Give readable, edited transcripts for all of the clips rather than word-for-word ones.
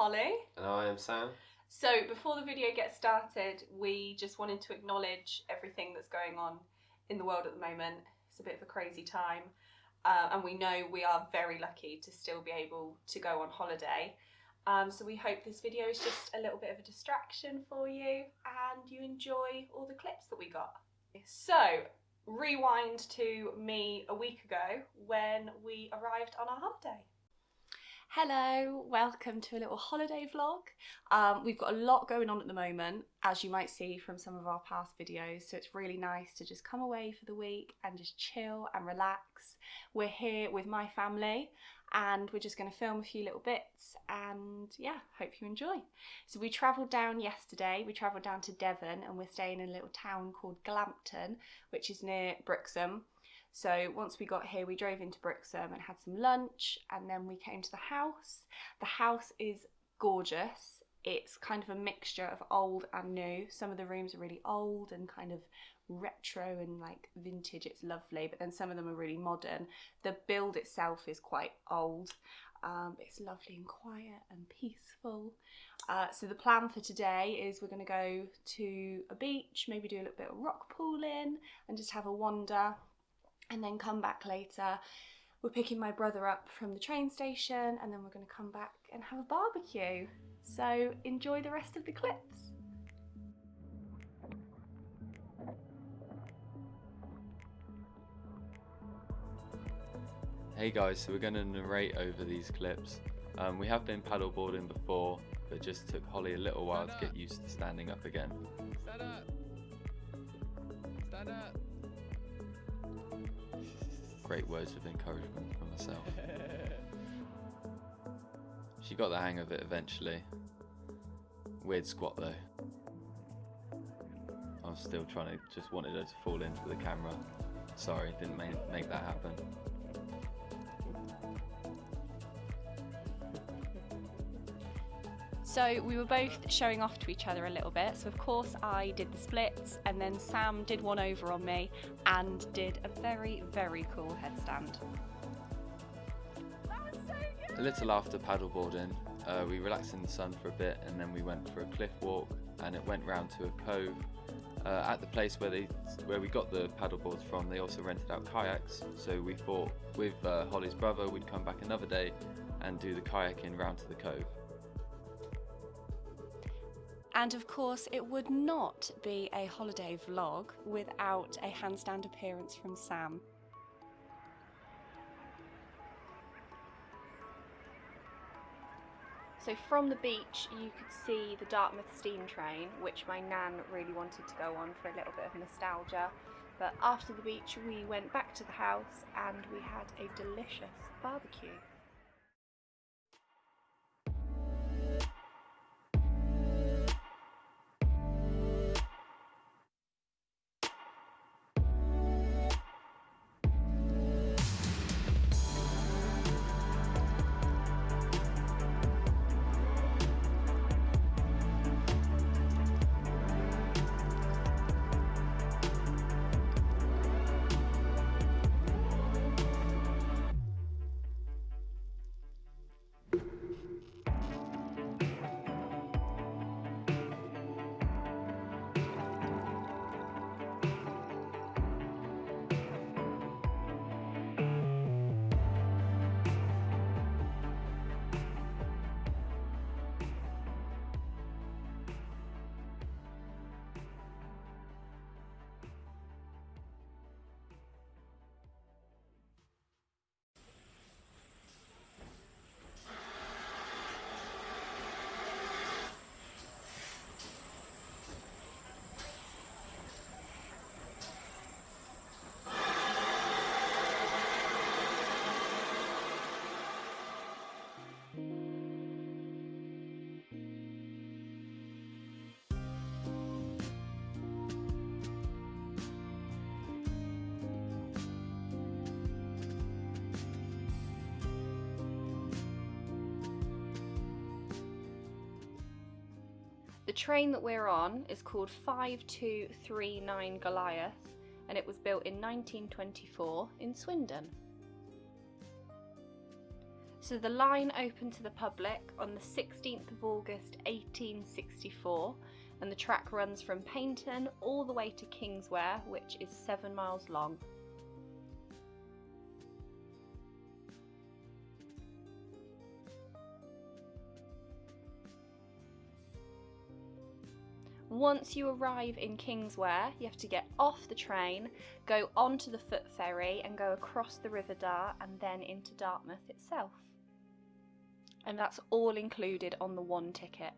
Holly. And I am Sam. So before the video gets started, we just wanted to acknowledge everything that's going on in the world at the moment. It's a bit of a crazy time, and we know we are very lucky to still be able to go on holiday. So we hope this video is just a little bit of a distraction for you and you enjoy all the clips that we got. So rewind to me a week ago when we arrived on our holiday. Hello, welcome to a little holiday vlog. We've got a lot going on at the moment, as you might see from some of our past videos, so it's really nice to just come away for the week and just chill and relax. We're here with my family and we're just going to film a few little bits and yeah, hope you enjoy. So we travelled down yesterday, we travelled down to Devon and we're staying in a little town called Galmpton, which is near Brixham. So once we got here, we drove into Brixham and had some lunch, and then we came to the house. The house is gorgeous. It's kind of a mixture of old and new. Some of the rooms are really old and kind of retro and like vintage. It's lovely, but then some of them are really modern. The build itself is quite old. It's lovely and quiet and peaceful. So the plan for today is we're going to go to a beach, maybe do a little bit of rock pooling and just have a wander, and then come back later. We're picking my brother up from the train station and then we're going to come back and have a barbecue. So enjoy the rest of the clips. Hey guys, so we're going to narrate over these clips. We have been paddleboarding before, but just took Holly a little while to get used to standing up again. Stand up! Stand up! Great words of encouragement from myself. She got the hang of it eventually. Weird squat though. I was still just wanted her to fall into the camera. Sorry, didn't make that happen. So we were both showing off to each other a little bit. So of course I did the splits and then Sam did one over on me and did a very, very cool headstand. That was so good! A little after paddleboarding, we relaxed in the sun for a bit and then we went for a cliff walk and it went round to a cove. At the place where we got the paddleboards from, they also rented out kayaks, so we thought with Holly's brother we'd come back another day and do the kayaking round to the cove. And of course it would not be a holiday vlog without a handstand appearance from Sam. So from the beach you could see the Dartmouth steam train, which my nan really wanted to go on for a little bit of nostalgia. But after the beach we went back to the house and we had a delicious barbecue. The train that we're on is called 5239 Goliath and it was built in 1924 in Swindon. So the line opened to the public on the 16th of August 1864, and the track runs from Paignton all the way to Kingswear, which is 7 miles long. Once you arrive in Kingswear, you have to get off the train, go onto the foot ferry and go across the River Dart and then into Dartmouth itself. And that's all included on the one ticket.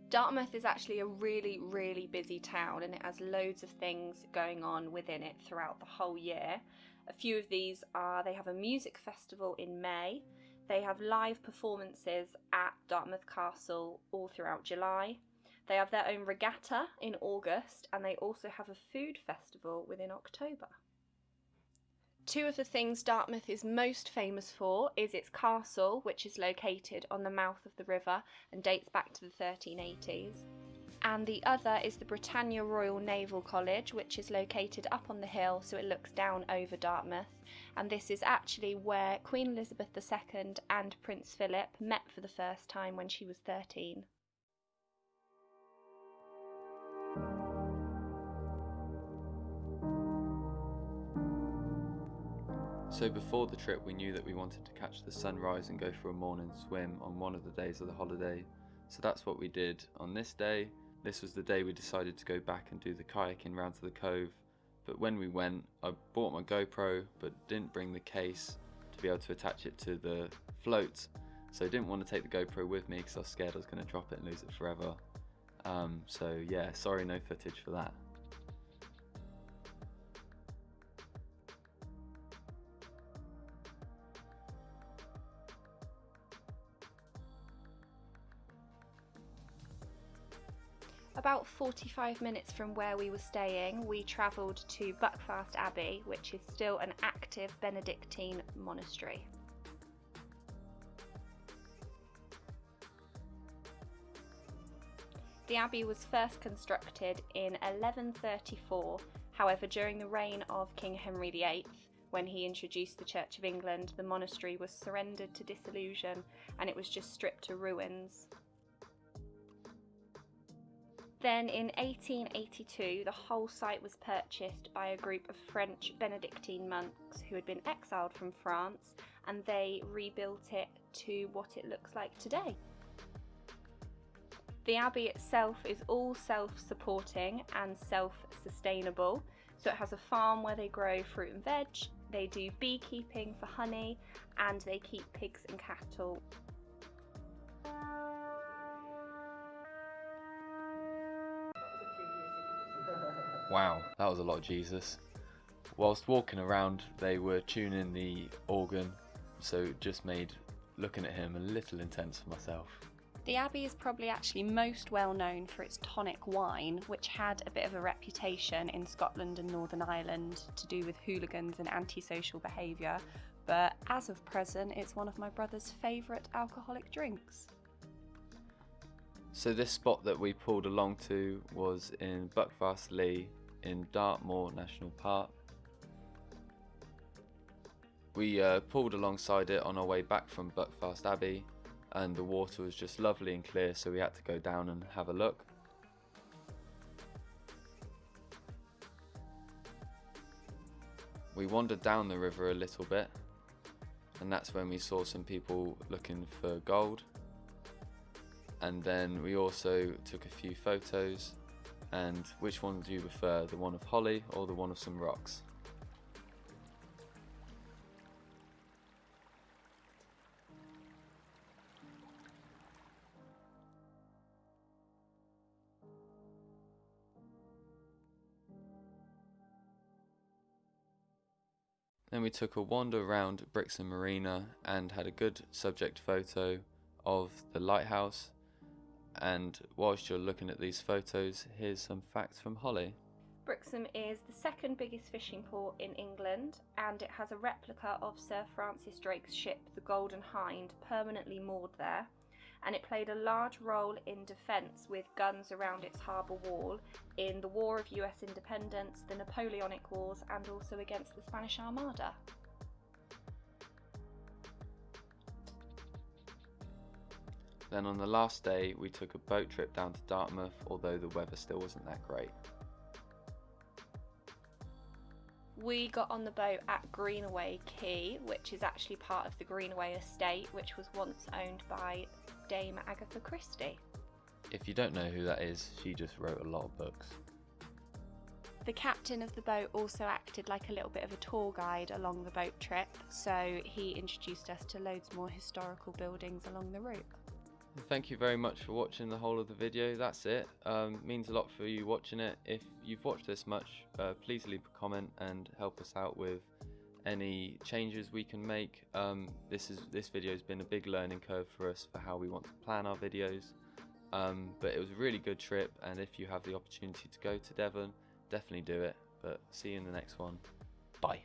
Dartmouth is actually a really busy town, and it has loads of things going on within it throughout the whole year. A few of these are, they have a music festival in May, they have live performances at Dartmouth Castle all throughout July, they have their own regatta in August, and they also have a food festival within October. Two of the things Dartmouth is most famous for is its castle, which is located on the mouth of the river and dates back to the 1380s. And the other is the Britannia Royal Naval College, which is located up on the hill, so it looks down over Dartmouth. And this is actually where Queen Elizabeth II and Prince Philip met for the first time when she was 13. So before the trip we knew that we wanted to catch the sunrise and go for a morning swim on one of the days of the holiday, so that's what we did on this day. This was the day we decided to go back and do the kayaking round to the cove, but when we went I bought my GoPro but didn't bring the case to be able to attach it to the float, so I didn't want to take the GoPro with me because I was scared I was going to drop it and lose it forever. So yeah, sorry, no footage for that. About 45 minutes from where we were staying, we travelled to Buckfast Abbey, which is still an active Benedictine monastery. The abbey was first constructed in 1134, however during the reign of King Henry VIII, when he introduced the Church of England, the monastery was surrendered to dissolution and it was just stripped to ruins. Then in 1882 the whole site was purchased by a group of French Benedictine monks who had been exiled from France, and they rebuilt it to what it looks like today. The abbey itself is all self-supporting and self-sustainable, so it has a farm where they grow fruit and veg, they do beekeeping for honey, and they keep pigs and cattle. Wow, that was a lot of Jesus. Whilst walking around they were tuning the organ, so it just made looking at him a little intense for myself. The abbey is probably actually most well known for its tonic wine, which had a bit of a reputation in Scotland and Northern Ireland to do with hooligans and antisocial behaviour, but as of present it's one of my brother's favourite alcoholic drinks. So this spot that we pulled along to was in Buckfast Lee in Dartmoor National Park. We pulled alongside it on our way back from Buckfast Abbey, and the water was just lovely and clear, so we had to go down and have a look. We wandered down the river a little bit, and that's when we saw some people looking for gold. And then we also took a few photos. And which one do you prefer, the one of Holly or the one of some rocks? Then we took a wander around Brixton Marina and had a good subject photo of the lighthouse. And whilst you're looking at these photos, here's some facts from Holly. Brixham is the second biggest fishing port in England, and it has a replica of Sir Francis Drake's ship, the Golden Hind, permanently moored there, and it played a large role in defence with guns around its harbour wall in the War of US Independence, the Napoleonic Wars, and also against the Spanish Armada. Then on the last day we took a boat trip down to Dartmouth, although the weather still wasn't that great. We got on the boat at Greenaway Quay, which is actually part of the Greenaway estate, which was once owned by Dame Agatha Christie. If you don't know who that is, she just wrote a lot of books. The captain of the boat also acted like a little bit of a tour guide along the boat trip, so he introduced us to loads more historical buildings along the route. Thank you very much for watching the whole of the video. That's it. Means a lot for you watching it. If you've watched this much, please leave a comment and help us out with any changes we can make. This video has been a big learning curve for us for how we want to plan our videos. But it was a really good trip, and if you have the opportunity to go to Devon, definitely do it. But see you in the next one. Bye.